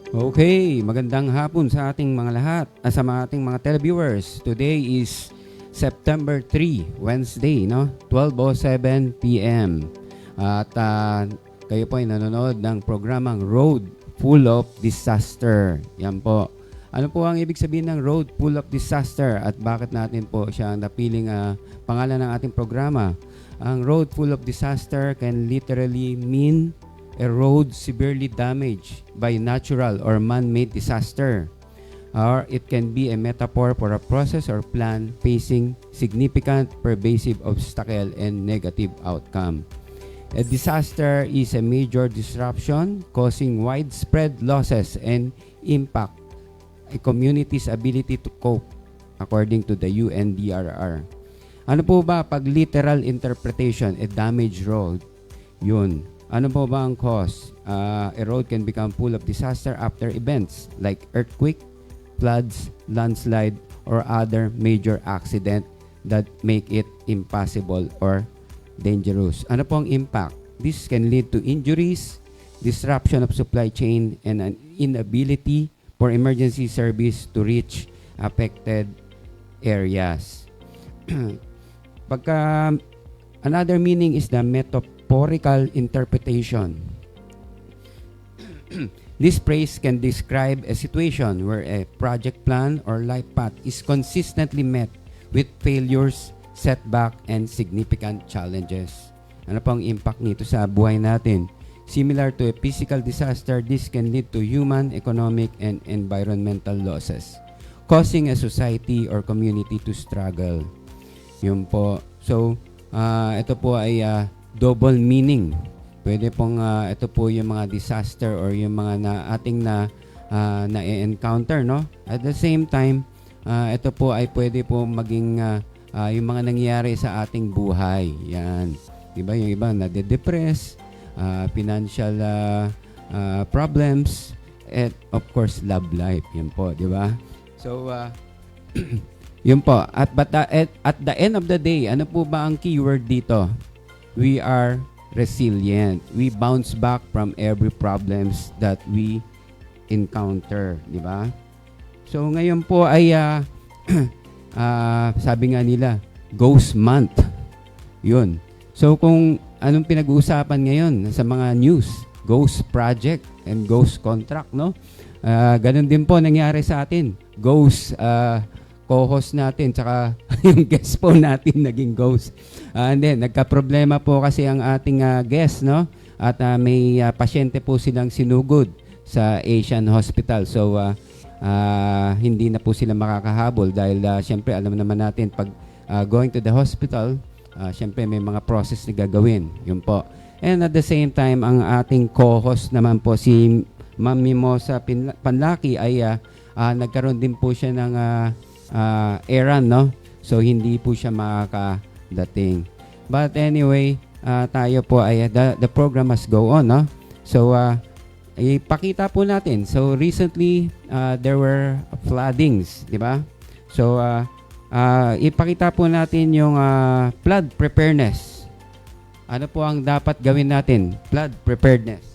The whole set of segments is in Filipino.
Okay, magandang hapon sa ating mga lahat, sa ating mga televiewers. Today is September 3, Wednesday, no? 12:07 p.m. At kayo po ay nanonood ng programang Road Full of Disaster. Yan po. Ano po ang ibig sabihin ng Road Full of Disaster at bakit natin po siya napiling pangalan ng ating programa? Ang Road Full of Disaster can literally mean a road severely damaged by natural or man-made disaster. Or it can be a metaphor for a process or plan facing significant pervasive obstacle and negative outcome. A disaster is a major disruption causing widespread losses and impact a community's ability to cope, according to the UNDRR. Ano po ba pag literal interpretation, a damaged road? Yun. Ano po ba ang cause? A road can become full of disaster after events like earthquake, floods, landslide, or other major accident that make it impossible or dangerous. Ano po ang impact? This can lead to injuries, disruption of supply chain, and an inability for emergency service to reach affected areas. Another meaning is the metaphorical interpretation. This phrase can describe a situation where a project plan or life path is consistently met with failures, setback, and significant challenges. Ano pang impact nito sa buhay natin? Similar to a physical disaster, this can lead to human, economic, and environmental losses, causing a society or community to struggle. Yun po. So, ito po ay double meaning. Pwede pong ito po yung mga disaster or yung mga ating na-encounter, no? At the same time, ito po ay pwede po maging yung mga nangyayari sa ating buhay. Yan. Diba? Yung iba nade-depress, financial problems, and of course, love life. Yan po, di ba? So, yun po. At the end of the day, ano po ba ang keyword dito? We are resilient. We bounce back from every problems that we encounter, di ba? So ngayon po ay sabi nga nila, Ghost Month. Yun. So kung anong pinag-uusapan ngayon sa mga news, Ghost Project and Ghost Contract, no? Ganun din po nangyari sa atin. Ghost co-host natin, tsaka yung guest po natin naging ghost. And then, nagka-problema po kasi ang ating guest, no? At may pasyente po silang sinugod sa Asian Hospital. So, hindi na po sila makakahabol dahil syempre, alam naman natin, pag going to the hospital, syempre may mga process na gagawin. Yun po. And at the same time, ang ating co-host naman po, si Ma'am Mimosa Panlaki, ay nagkaroon din po siya ng errand, no? So, hindi po siya makakadating. But anyway, tayo po ay, the program must go on, no? So, ipakita po natin. So, recently, there were floodings, di ba? So, ipakita po natin yung flood preparedness. Ano po ang dapat gawin natin? Flood preparedness.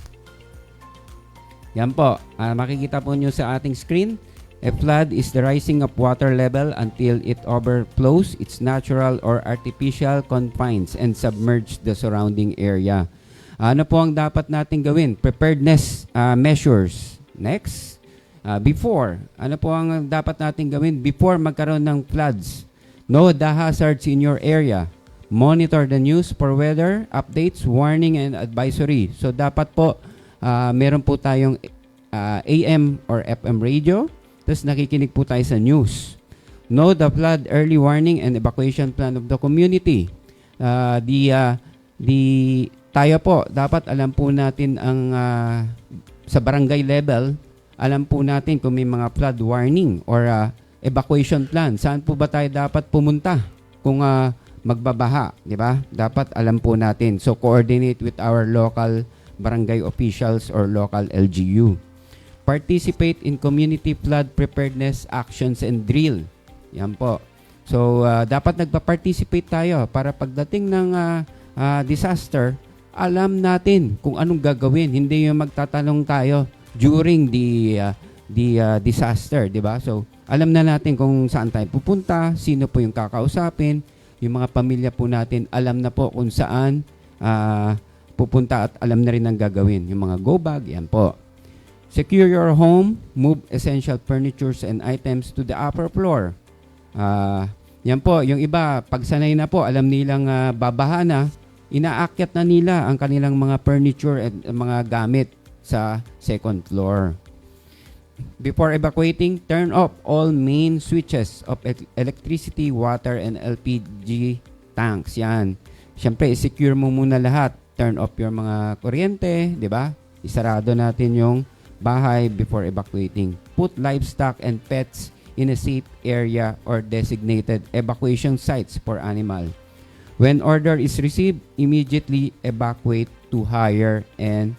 Yan po. Makikita po nyo sa ating screen. A flood is the rising of water level until it overflows its natural or artificial confines and submerge the surrounding area. Ano po ang dapat natin gawin? Preparedness measures. Next. Before. Ano po ang dapat natin gawin before magkaroon ng floods? Know the hazards in your area. Monitor the news for weather, updates, warning, and advisory. So, dapat po meron po tayong AM or FM radio. Tapos nakikinig po tayo sa news. Know the flood early warning and evacuation plan of the community. Tayo po, dapat alam po natin ang sa barangay level, alam po natin kung may mga flood warning or evacuation plan. Saan po ba tayo dapat pumunta kung magbabaha, di ba? Dapat alam po natin. So coordinate with our local barangay officials or local LGU. Participate in community flood preparedness actions and drill. Yan po. So, dapat nagpa-participate tayo para pagdating ng disaster, alam natin kung anong gagawin. Hindi yung magtatanong tayo during the disaster, di ba? So, alam na natin kung saan tayo pupunta, sino po yung kakausapin, yung mga pamilya po natin, alam na po kung saan pupunta at alam na rin ang gagawin. Yung mga go bag, yan po. Secure your home, move essential furnitures and items to the upper floor. Yan po, yung iba, pag sanay na po, alam nilang babaha na, inaakyat na nila ang kanilang mga furniture at mga gamit sa second floor. Before evacuating, turn off all main switches of electricity, water, and LPG tanks. Yan. Siyempre, secure mo muna lahat. Turn off your mga kuryente, di ba? Isarado natin yung bahay before evacuating. Put livestock and pets in a safe area or designated evacuation sites for animal. When order is received, immediately evacuate to higher and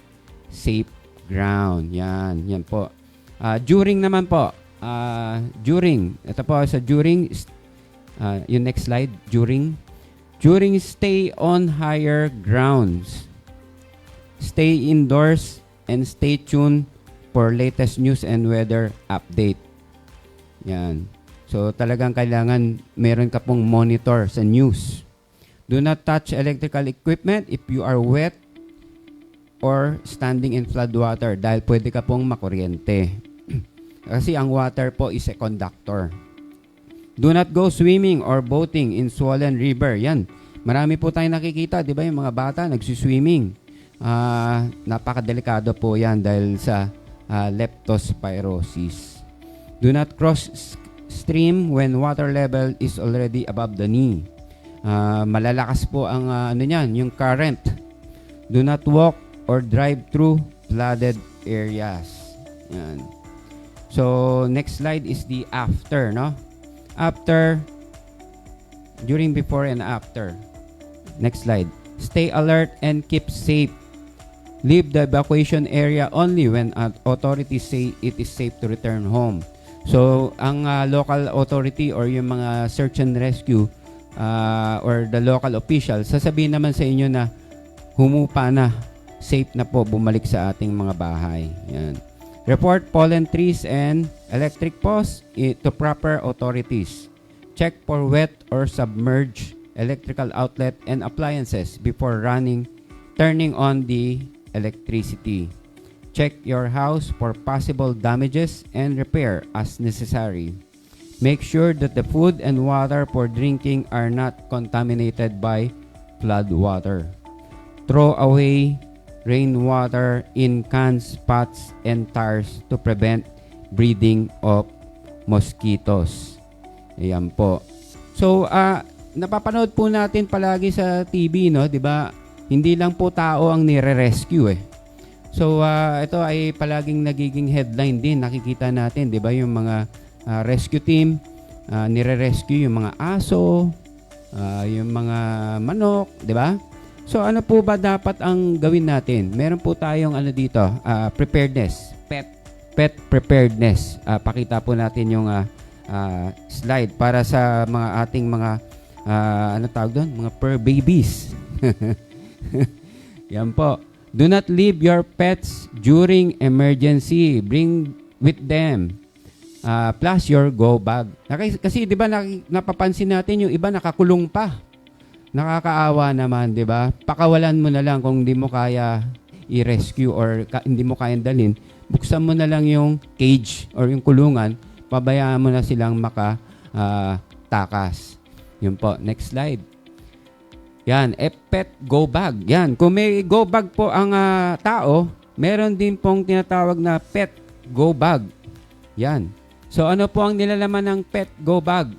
safe ground. Yan, yan po. During naman po, ito po sa during, yung next slide, during stay on higher grounds. Stay indoors and stay tuned for latest news and weather update. Yan. So talagang kailangan meron ka pong monitor sa news. Do not touch electrical equipment if you are wet or standing in flood water dahil pwede ka pong makuryente. Kasi ang water po is a conductor. Do not go swimming or boating in swollen river. Yan. Marami po tayong nakikita, di ba, yung mga bata nagsiswimming. Napakadelikado po yan dahil sa leptospirosis. Do not cross stream when water level is already above the knee. Malalakas po ang yung current. Do not walk or drive through flooded areas. Yan. So, next slide is the after, no? After, during, before, and after. Next slide. Stay alert and keep safe. Leave the evacuation area only when authorities say it is safe to return home. So, ang local authority or yung mga search and rescue or the local official, sasabihin naman sa inyo na humupa na, safe na po bumalik sa ating mga bahay. Yan. Report fallen trees and electric posts to proper authorities. Check for wet or submerged electrical outlet and appliances before turning on the electricity. Check your house for possible damages and repair as necessary. Make sure that the food and water for drinking are not contaminated by flood water. Throw away rainwater in cans, pots, and tires to prevent breeding of mosquitoes. Ayan po. So, napapanood po natin palagi sa TV, no? 'Di ba? Hindi lang po tao ang nire-rescue eh. So, ito ay palaging nagiging headline din. Nakikita natin, 'di ba, yung mga rescue team nire-rescue yung mga aso, yung mga manok, 'di ba? So ano po ba dapat ang gawin natin? Meron po tayong dito, preparedness, pet preparedness. Pakita po natin yung slide para sa mga ating mga mga fur babies. Yan po. Do not leave your pets during emergency. Bring with them. Plus your go bag. Kasi 'di ba napapansin natin yung iba nakakulong pa. Nakakaawa naman, 'di ba? Pakawalan mo na lang kung hindi mo kaya i-rescue or hindi mo kayang dalhin. Buksan mo na lang yung cage or yung kulungan, pabayaan mo na silang takas. Yun po, next slide. Yan, pet go bag. Yan, kung may go bag po ang tao, meron din pong tinatawag na pet go bag. Yan. So ano po ang nilalaman ng pet go bag?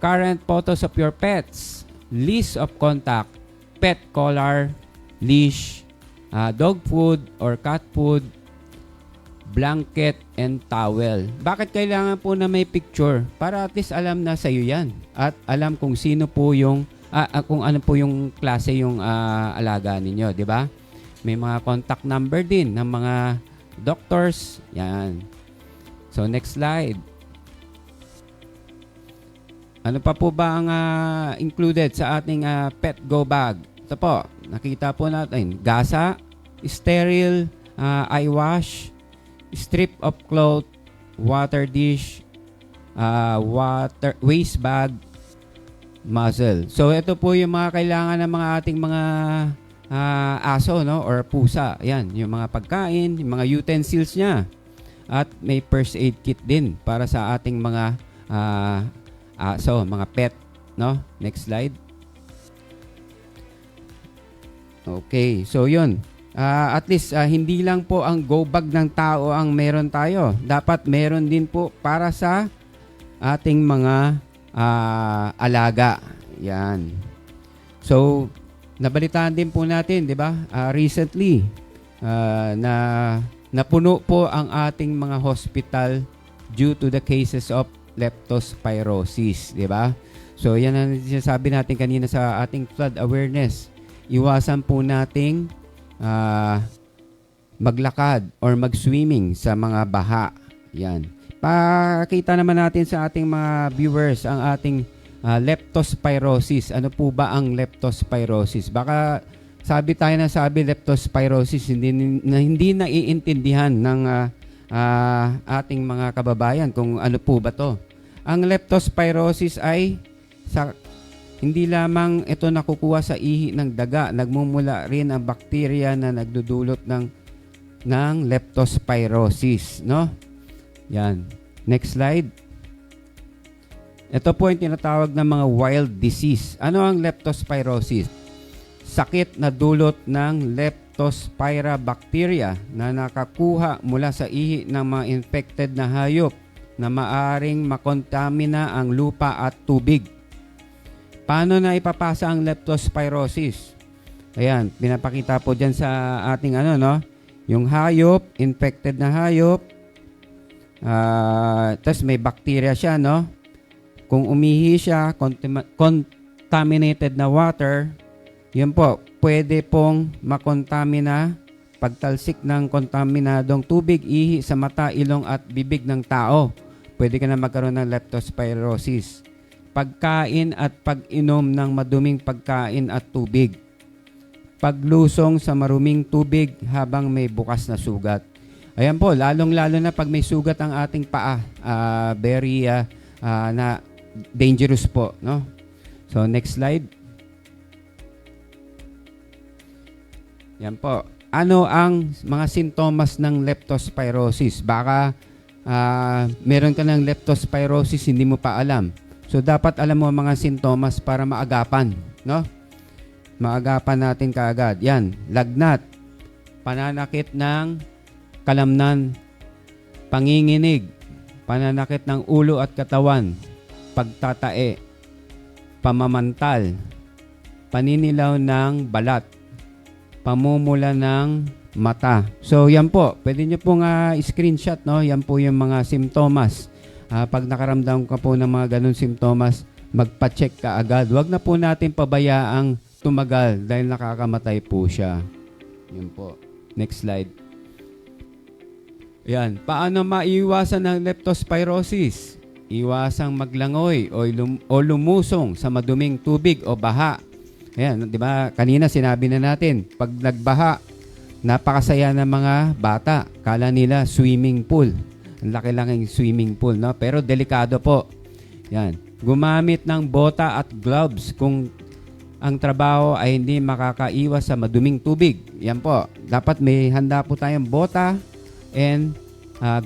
Current photos of your pets, list of contact, pet collar, leash, dog food or cat food, blanket, and towel. Bakit kailangan po na may picture? Para at least alam na sa iyo yan. At alam kung sino po yung, kung ano po yung klase yung alaga ninyo. Di ba? May mga contact number din ng mga doctors. Yan. So, next slide. Ano pa po ba ang included sa ating pet go bag? Ito po, nakita po natin, gasa, sterile eye wash, strip of cloth, water dish, waste bag, muzzle. So ito po yung mga kailangan ng mga ating mga aso, no, or pusa. Yan, yung mga pagkain, yung mga utensils niya. At may first aid kit din para sa ating mga aso, mga pet, no? Next slide. Okay, so yun. At least hindi lang po ang go bag ng tao ang meron tayo. Dapat meron din po para sa ating mga alaga. Yan. So, nabalitaan din po natin, di ba? Recently, na napuno po ang ating mga hospital due to the cases of leptospirosis, di ba? So, yan ang sinasabi natin kanina sa ating flood awareness. Iwasan po nating maglakad or mag-swimming sa mga baha. Yan. Pakita naman natin sa ating mga viewers ang ating leptospirosis. Ano po ba ang leptospirosis? Baka sabi leptospirosis, hindi naiintindihan ng ating mga kababayan kung ano po ba to. Ang leptospirosis ay hindi lamang ito nakukuha sa ihi ng daga, nagmumula rin ang bakterya na nagdudulot ng leptospirosis, no? Yan. Next slide. Ito po yung tinatawag na mga wild disease. Ano ang leptospirosis? Sakit na dulot ng Leptospira bacteria na nakakuha mula sa ihi ng mga infected na hayop na maaring makontamina ang lupa at tubig. Paano na ipapasa ang leptospirosis? Ayan, pinapakita po dyan sa ating yung hayop, infected na hayop, tapos may bacteria siya, no? Kung umihi siya, contaminated na water, yun po, pwede pong makontamina, pagtalsik ng kontaminadong tubig, ihi sa mata, ilong at bibig ng tao. Pwede ka na magkaroon ng leptospirosis. Pagkain at pag-inom ng maduming pagkain at tubig. Paglusong sa maruming tubig habang may bukas na sugat. Ayan po, lalong-lalo na pag may sugat ang ating paa, very na dangerous po, no? So next slide. Yan po. Ano ang mga sintomas ng leptospirosis? Baka meron ka ng leptospirosis, hindi mo pa alam. So dapat alam mo ang mga sintomas para maagapan, no? Maagapan natin kaagad. Yan, lagnat, pananakit ng kalamnan, panginginig, pananakit ng ulo at katawan, pagtatae, pamamantal, paninilaw ng balat, pamumula ng mata. So yan po, pwede nyo pong screenshot, no? Yan po yung mga simptomas. Pag nakaramdam ka po ng mga ganun simptomas, magpa-check ka agad. Huwag na po natin pabayaang tumagal dahil nakakamatay po siya. Yan po. Next slide. Yan. Paano maiwasan ang leptospirosis? Iwasang maglangoy o lumusong sa maduming tubig o baha. Ayan, di ba? Kanina sinabi na natin, pag nagbaha, napakasaya ng mga bata. Kala nila swimming pool. Ang laki-laking swimming pool, no? Pero delikado po. Yan. Gumamit ng bota at gloves kung ang trabaho ay hindi makakaiwas sa maduming tubig. Yan po. Dapat may handa po tayong bota and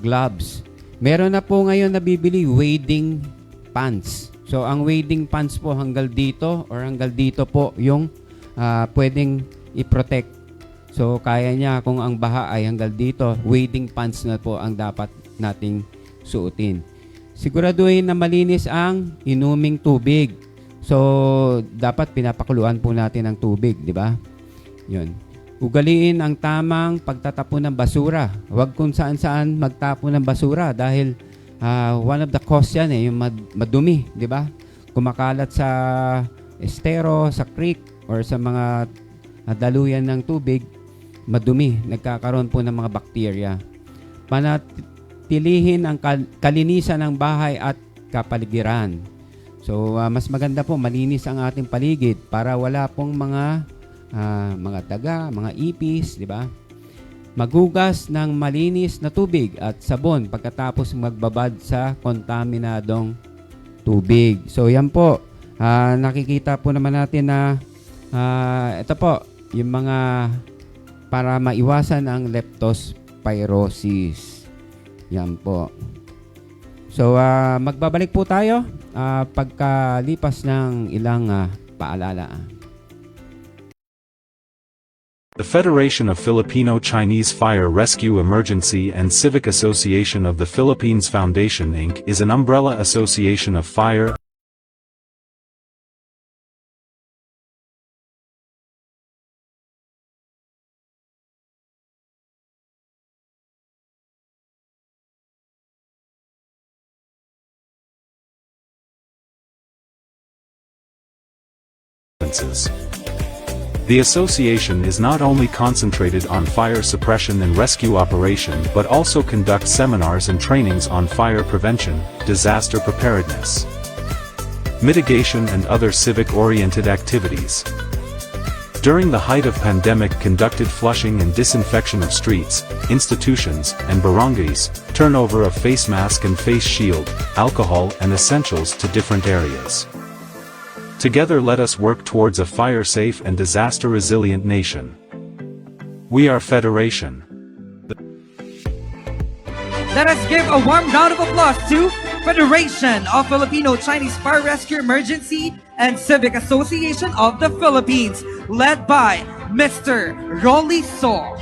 gloves. Meron na po ngayon nabibili wading pants. So, ang wading pants po hanggang dito or hanggang dito po yung pwedeng i-protect. So, kaya niya kung ang baha ay hanggang dito, wading pants na po ang dapat nating suotin. Siguraduhin na malinis ang inuming tubig. So, dapat pinapakuluan po natin ang tubig, di ba? Yun. Ugaliin ang tamang pagtatapon ng basura. Huwag kung saan-saan magtapon ng basura dahil one of the cause yan yung madumi, di ba? Kumakalat sa estero, sa creek, or sa mga daluyan ng tubig, madumi. Nagkakaroon po ng mga bakterya. Panatilihin ang kalinisan ng bahay at kapaligiran. So, mas maganda po malinis ang ating paligid para wala pong mga daga, mga ipis, di ba? maghugas ng malinis na tubig at sabon pagkatapos magbabad sa kontaminadong tubig. So yan po, nakikita po naman natin na ito po, yung mga para maiwasan ang leptospirosis. Yan po. So magbabalik po tayo pagkalipas ng ilang paalala. The Federation of Filipino-Chinese Fire Rescue Emergency and Civic Association of the Philippines Foundation Inc. is an umbrella association of fire expenses. The association is not only concentrated on fire suppression and rescue operation but also conducts seminars and trainings on fire prevention, disaster preparedness, mitigation and other civic-oriented activities. During the height of pandemic conducted flushing and disinfection of streets, institutions, and barangays, turnover of face mask and face shield, alcohol and essentials to different areas. Together let us work towards a fire-safe and disaster-resilient nation. We are Federation. Let us give a warm round of applause to Federation of Filipino-Chinese Fire Rescue Emergency and Civic Association of the Philippines, led by Mr. Rolly So.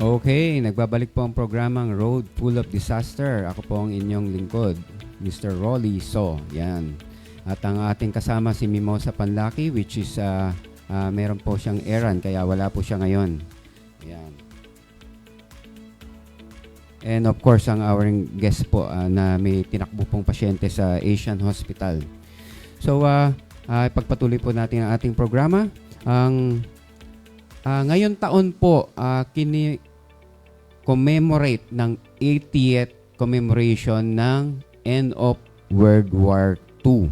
Okay, nagbabalik po ang programang Road Full of Disaster. Ako po ang inyong lingkod, Mr. Rolly So. Yan. At ang ating kasama si Mimosa Panlaki, which is meron po siyang errand kaya wala po siya ngayon. Yan. And of course, ang our guest po na may tinakbo pong pasyente sa Asian Hospital. So, ipagpatuloy po natin ang ating programa. Ang ngayon taon po, commemorate ng 80th commemoration ng end of World War II.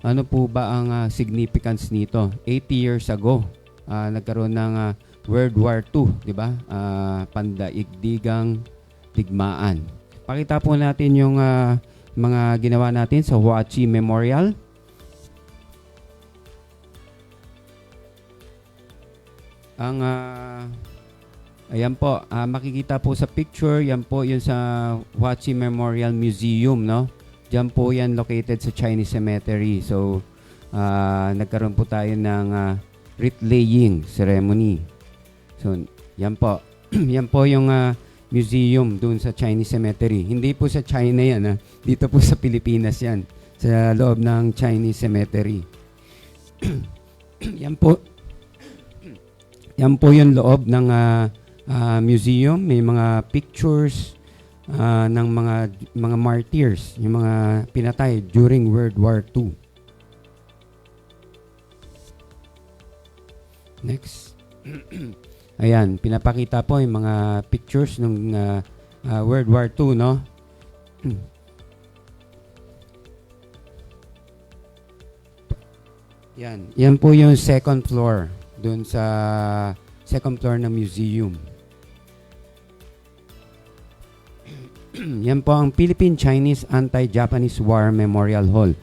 Ano po ba ang significance nito? 80 years ago, nagkaroon ng World War II, di ba? Pandaigdigang digmaan. Pakita po natin yung mga ginawa natin sa Huachi Memorial. Ang ayan po, makikita po sa picture, yan po yun sa Huachi Memorial Museum, no? Diyan po yan located sa Chinese Cemetery. So, nagkaroon po tayo ng wreath laying ceremony. So, yan po. Yan po yung museum doon sa Chinese Cemetery. Hindi po sa China yan, dito po sa Pilipinas yan. Sa loob ng Chinese Cemetery. Yan po. Yan po yung loob ng museum. May mga pictures ng mga martyrs, yung mga pinatay during World War II. Next. Ayan, pinapakita po yung mga pictures ng World War II, no? Yan po yung second floor, doon sa second floor ng museum. Yan po ang Philippine-Chinese Anti-Japanese War Memorial Hall.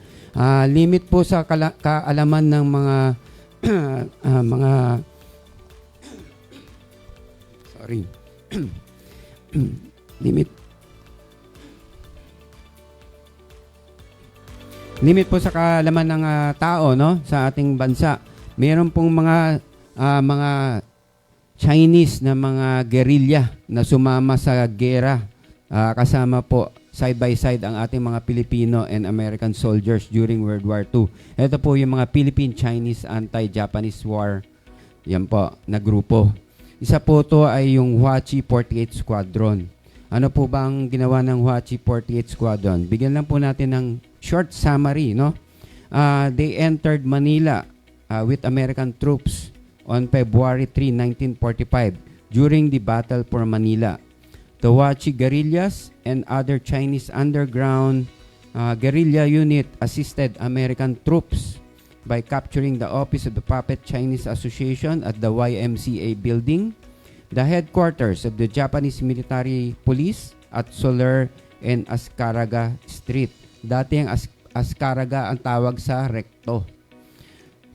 Limit po sa kaalaman ng mga mga sorry. Limit po sa kaalaman ng tao, no, sa ating bansa. Meron pong mga Chinese na mga guerrilla na sumama sa gera. Kasama po side by side ang ating mga Pilipino and American soldiers during World War II. Ito po yung mga Philippine-Chinese Anti-Japanese War. Yan po, na grupo. Isa po to ay yung Huachi 48th Squadron. Ano po ba ang ginawa ng Huachi 48th Squadron? Bigyan lang po natin ng short summary, no? They entered Manila with American troops on February 3, 1945 during the Battle for Manila. The Huachi guerrillas and other Chinese underground guerrilla unit assisted American troops by capturing the office of the Puppet Chinese Association at the YMCA building, the headquarters of the Japanese Military Police at Soler and Azcárraga Street. Dati ang Azcárraga ang tawag sa Recto.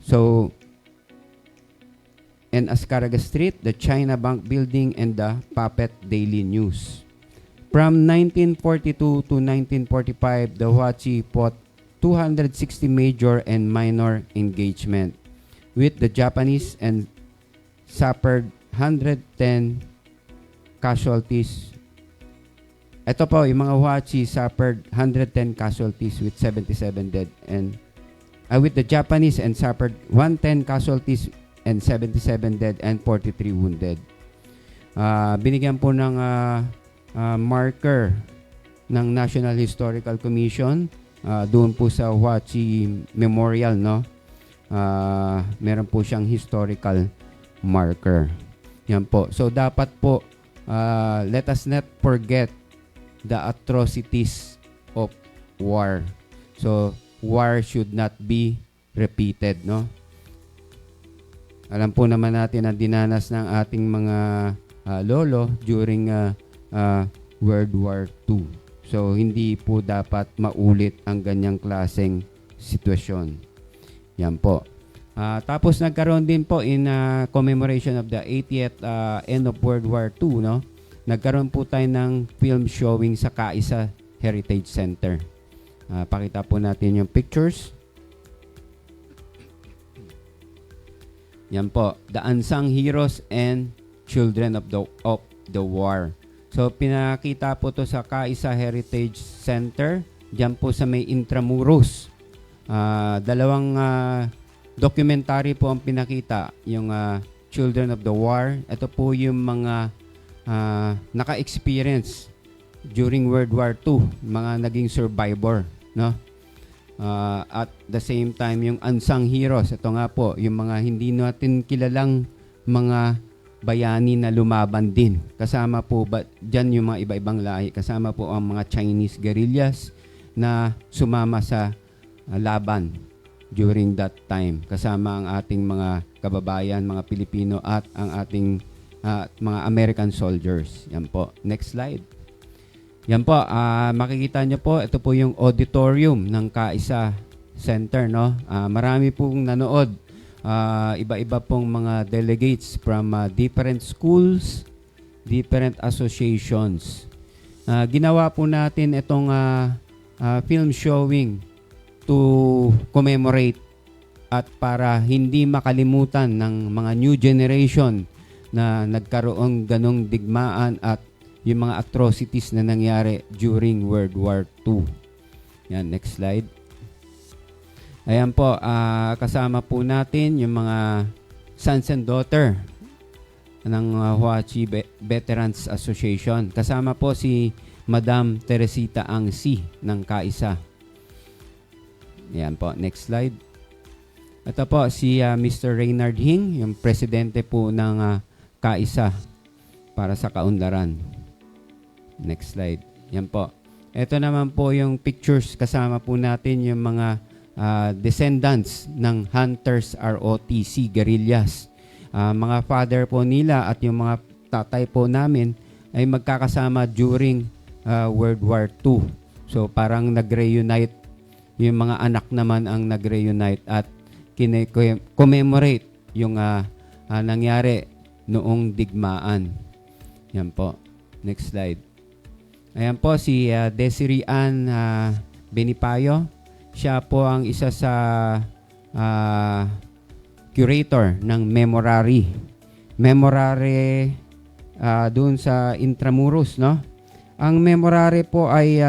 So, and Azcárraga Street, the China Bank Building, and the Puppet Daily News. From 1942 to 1945, the Huachi fought 260 major and minor engagement with the Japanese and suffered 110 casualties. Ito po, yung mga Huachi suffered 110 casualties with 77 dead, and with the Japanese and suffered 110 casualties and 77 dead and 43 wounded. Binigyan po ng marker ng National Historical Commission doon po sa Huachi Memorial, no? Meron po siyang historical marker. Yan po. So dapat po let us not forget the atrocities of war. So war should not be repeated, no? Alam po naman natin na dinanas ng ating mga lolo during World War II. So, hindi po dapat maulit ang ganyang klaseng sitwasyon. Yan po. Tapos, nagkaroon din po in commemoration of the 80th end of World War II, no? Nagkaroon po tayo ng film showing sa Kaisa Heritage Center. Pakita po natin yung pictures. Yan po. The Unsung Heroes and Children of the War. So, pinakita po to sa Kaisa Heritage Center. Diyan po sa may Intramuros. Dalawang documentary po ang pinakita. Yung Children of the War. Ito po yung mga naka-experience during World War II. Mga naging survivor. No? At the same time, yung Unsung Heroes. Ito nga po, yung mga hindi natin kilalang mga bayani na lumaban din. Kasama po ba dyan yung mga iba-ibang lahi. Kasama po ang mga Chinese guerrillas na sumama sa laban during that time. Kasama ang ating mga kababayan, mga Pilipino at ang ating mga American soldiers. Yan po. Next slide. Yan po. Makikita nyo po, ito po yung auditorium ng Kaisa Center. No? Marami pong nanood. Iba-iba pong mga delegates from different schools, different associations. Ginawa po natin itong film showing to commemorate at para hindi makalimutan ng mga new generation na nagkaroong ganong digmaan at yung mga atrocities na nangyari during World War II. Yan, next slide. Ayan po, kasama po natin yung mga sons and daughter ng Huachi Veterans Association. Kasama po si Madam Teresita Angsi ng Kaisa. Ayan po, next slide. Ito po si Mr. Reynard Hing, yung presidente po ng Kaisa para sa Kaunlaran. Next slide. Yan po. Ito naman po yung pictures, kasama po natin yung mga descendants ng Hunters ROTC guerrillas. Mga father po nila at yung mga tatay po namin ay magkakasama during World War II. So parang nag-reunite, yung mga anak naman ang nag-reunite at commemorate yung nangyari noong digmaan. Yan po. Next slide. Ayan po si Desiree Ann Benipayo. Siya po ang isa sa curator ng Memorare. Memorare doon sa Intramuros, no? Ang Memorare po ay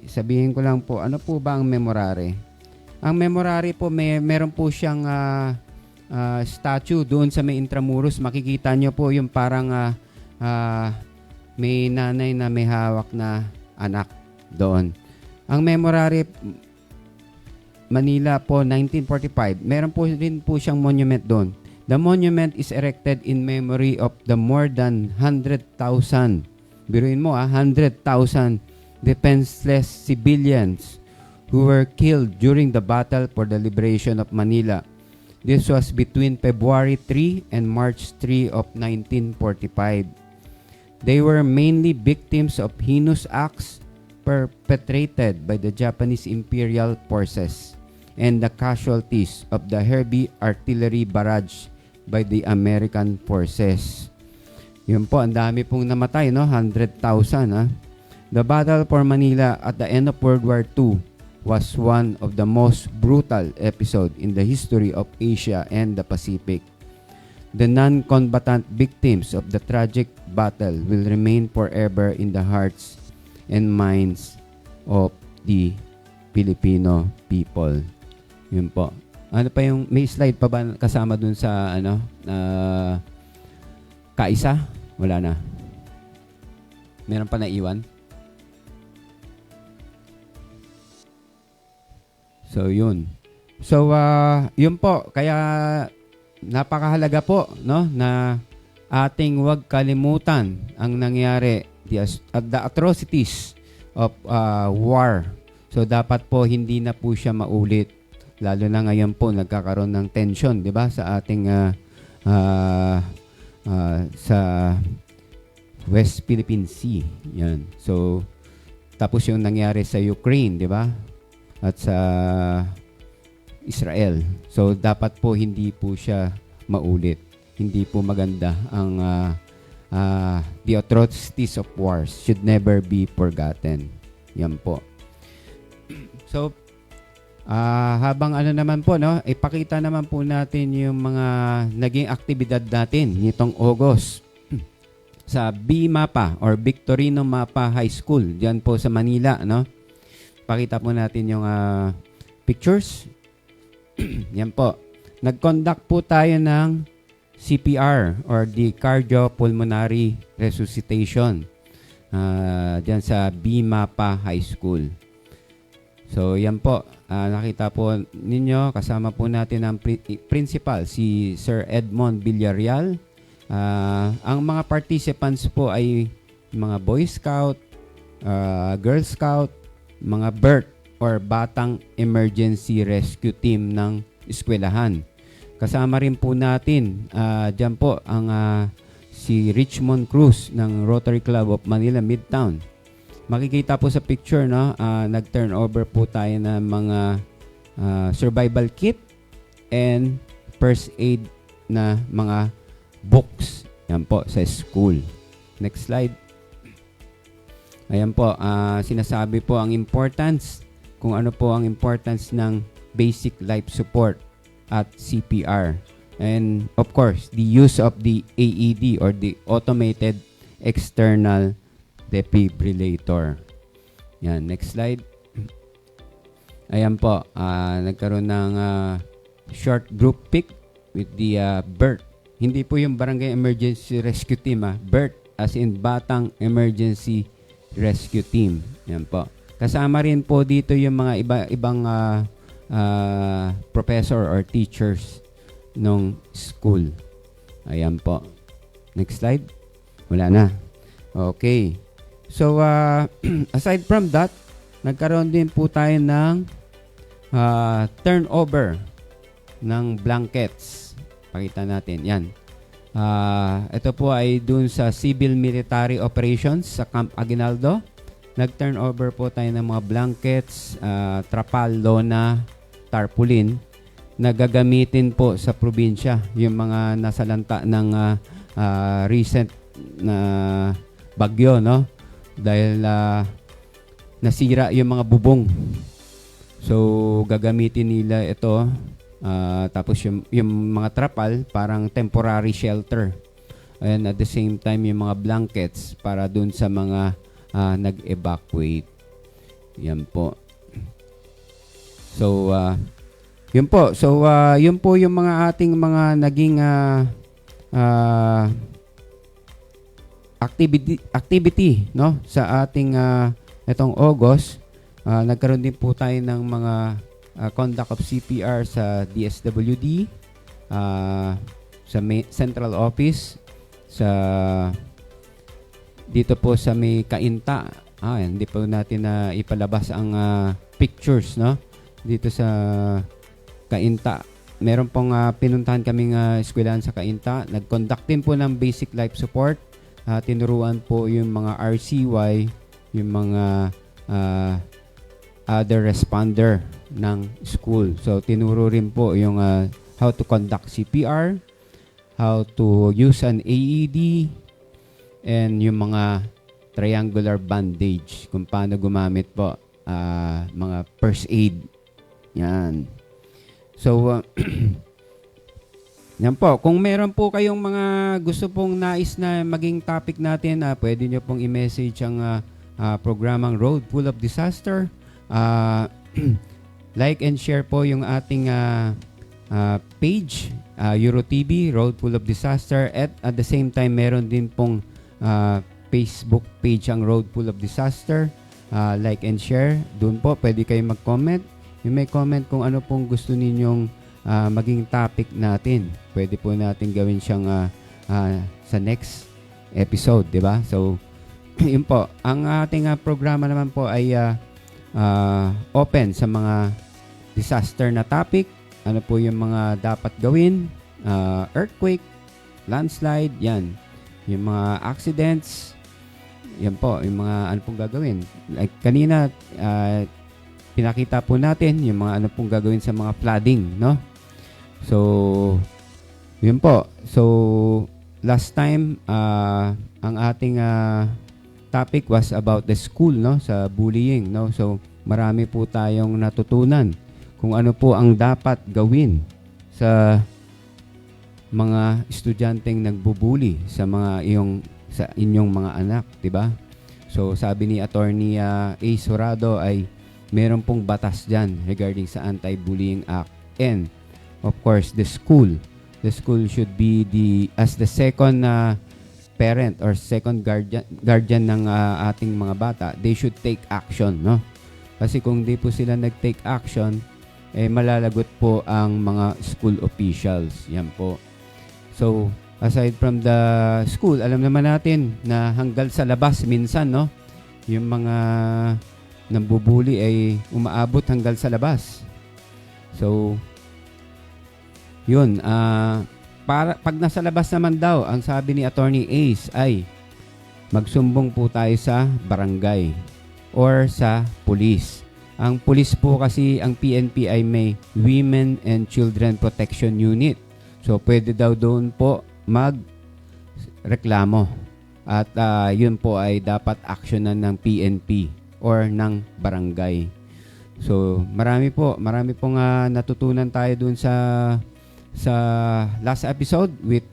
sabihin ko lang po, ano po ba ang Memorare? Ang Memorare po, meron po siyang statue doon sa may Intramuros. Makikita nyo po yung parang may nanay na may hawak na anak doon. Ang Memorare Manila po 1945, meron po rin po siyang monument doon. The monument is erected in memory of the more than 100,000, biruin mo 100,000 defenseless civilians who were killed during the battle for the liberation of Manila. This was between February 3 and March 3 of 1945. They were mainly victims of heinous acts perpetrated by the Japanese Imperial Forces and the casualties of the heavy artillery barrage by the American forces. Yun po, ang dami pong namatay, no? 100,000, ha? The battle for Manila at the end of World War II was one of the most brutal episodes in the history of Asia and the Pacific. The non-combatant victims of the tragic battle will remain forever in the hearts and minds of the Filipino people. Yun po. Ano pa yung, may slide pa ba kasama dun sa, kaisa? Wala na. Meron pa na iwan? So, yun. So, yun po. Kaya, napakahalaga po, no, na ating huwag kalimutan ang nangyari, the atrocities of war. So, dapat po hindi na po siya maulit. Lalo na ngayon po, nagkakaroon ng tension, di ba, sa ating sa West Philippine Sea. Yan. So, tapos yung nangyari sa Ukraine, di ba? At sa Israel. So, dapat po hindi po siya maulit. Hindi po maganda ang the atrocities of wars should never be forgotten. Yan po. So, habang naman po, no, ipakita naman po natin yung mga naging aktibidad natin nitong August sa B-MAPA or Victorino Mapa High School diyan po sa Manila, no? Pakita po natin yung pictures. Yan po. Nag-conduct po tayo ng CPR or the Cardiopulmonary Resuscitation diyan sa B-MAPA High School. So, yan po. Nakita po ninyo, kasama po natin ang principal, si Sir Edmond Villarreal. Ang mga participants po ay mga Boy Scout, Girl Scout, mga BERT or Batang Emergency Rescue Team ng eskwelahan. Kasama rin po natin, dyan po, ang si Richmond Cruz ng Rotary Club of Manila Midtown. Makikita po sa picture, no, nag-turnover po tayo ng mga survival kit and first aid na mga books. Yan po, sa school. Next slide. Ayan po, sinasabi po ang importance, kung ano po ang importance ng basic life support at CPR. And of course, the use of the AED or the automated external defibrillator. Yan, next slide. Ayan po, nagkaroon ng short group pic with the BERT. Hindi po yung Barangay Emergency Rescue Team, BERT as in Batang Emergency Rescue Team. Yan po. Kasama rin po dito yung mga ibang professor or teachers nung school. Ayan po. Next slide. Wala na. Okay. So, aside from that, nagkaroon din po tayo ng turnover ng blankets. Pakita natin. Yan. Ito po ay dun sa Civil Military Operations sa Camp Aguinaldo. Nag-turnover po tayo ng mga blankets, trapal, lona, tarpaulin na gagamitin po sa probinsya. Yung mga nasalanta ng recent na bagyo, no? Dahil nasira yung mga bubong. So, gagamitin nila ito. Tapos yung mga trapal, parang temporary shelter. And at the same time, yung mga blankets para dun sa mga nag-evacuate. Yan po. So, yun po. So, yun po yung mga ating mga naging activity no sa ating itong August. Nagkaroon din po tayo ng mga conduct of CPR sa DSWD, sa central office, sa dito po sa may Kainta. Hindi po natin na ipalabas ang pictures no dito sa Kainta. Meron pong pinuntahan kaming eskwelahan sa Kainta. Nag-conduct din po ng basic life support. Tinuruan po yung mga RCY, yung mga other responder ng school. So tinuro rin po yung how to conduct CPR, how to use an AED, and yung mga triangular bandage, kung paano gumamit po, mga first aid. Yan. So, yan po. Kung meron po kayong mga gusto pong nais na maging topic natin, pwede nyo pong i-message ang programang Road Full of Disaster. Like and share po yung ating page, EuroTV, Road Full of Disaster. At the same time, meron din pong Facebook page ang Road Full of Disaster. Like and share. Doon po, pwede kayo mag-comment. You may comment kung ano pong gusto ninyong maging topic natin. Pwede po natin gawin siyang sa next episode, di ba? So, yun po. Ang ating programa naman po ay open sa mga disaster na topic. Ano po yung mga dapat gawin? Earthquake, landslide, yan. Yung mga accidents, yan po, yung mga ano pong gagawin. Like kanina, pinakita po natin yung mga ano pong gagawin sa mga flooding, no? So, yun po. So, last time, ang ating topic was about the school, no? Sa bullying, no? So, marami po tayong natutunan kung ano po ang dapat gawin sa mga estudyanteng nagbubuli sa inyong mga anak, 'di ba? So sabi ni Attorney A. Sorado ay meron pong batas diyan regarding sa Anti-Bullying Act, and of course the school should be as the second parent or second guardian ng ating mga bata. They should take action, no? Kasi kung di po sila nag-take action, malalagot po ang mga school officials. Yan po. So, aside from the school, alam naman natin na hanggang sa labas minsan, no? Yung mga nambubuli ay umaabot hanggang sa labas. So, yun. Pag nasa labas naman daw, ang sabi ni Attorney Ace ay magsumbong po tayo sa barangay or sa police. Ang police po kasi, ang PNP ay may Women and Children Protection Unit. So, pwede daw doon po magreklamo. At yun po ay dapat aksyonan ng PNP or ng barangay. So, marami pong natutunan tayo doon sa last episode with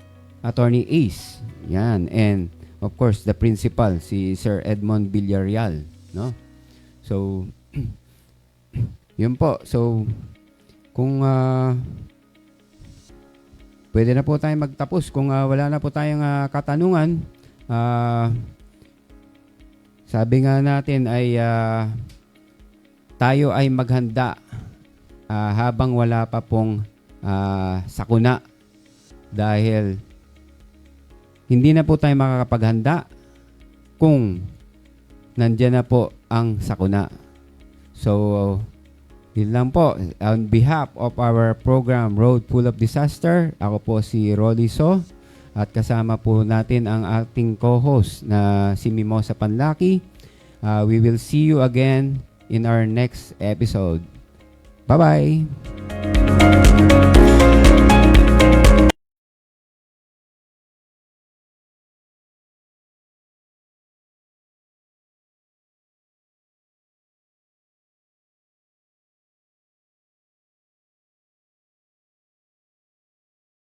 Attorney Ace. Yan. And, of course, the principal, si Sir Edmond Villarreal. No? So, yun po. So, kung pwede na po tayong magtapos. Kung wala na po tayong katanungan, sabi nga natin ay tayo ay maghanda habang wala pa pong sakuna. Dahil hindi na po tayo makakapaghanda kung nandyan na po ang sakuna. So, yun lang po. On behalf of our program Road Full of Disaster, ako po si Rolly So at kasama po natin ang ating co-host na si Mimosa Panlaki. We will see you again in our next episode. Bye-bye!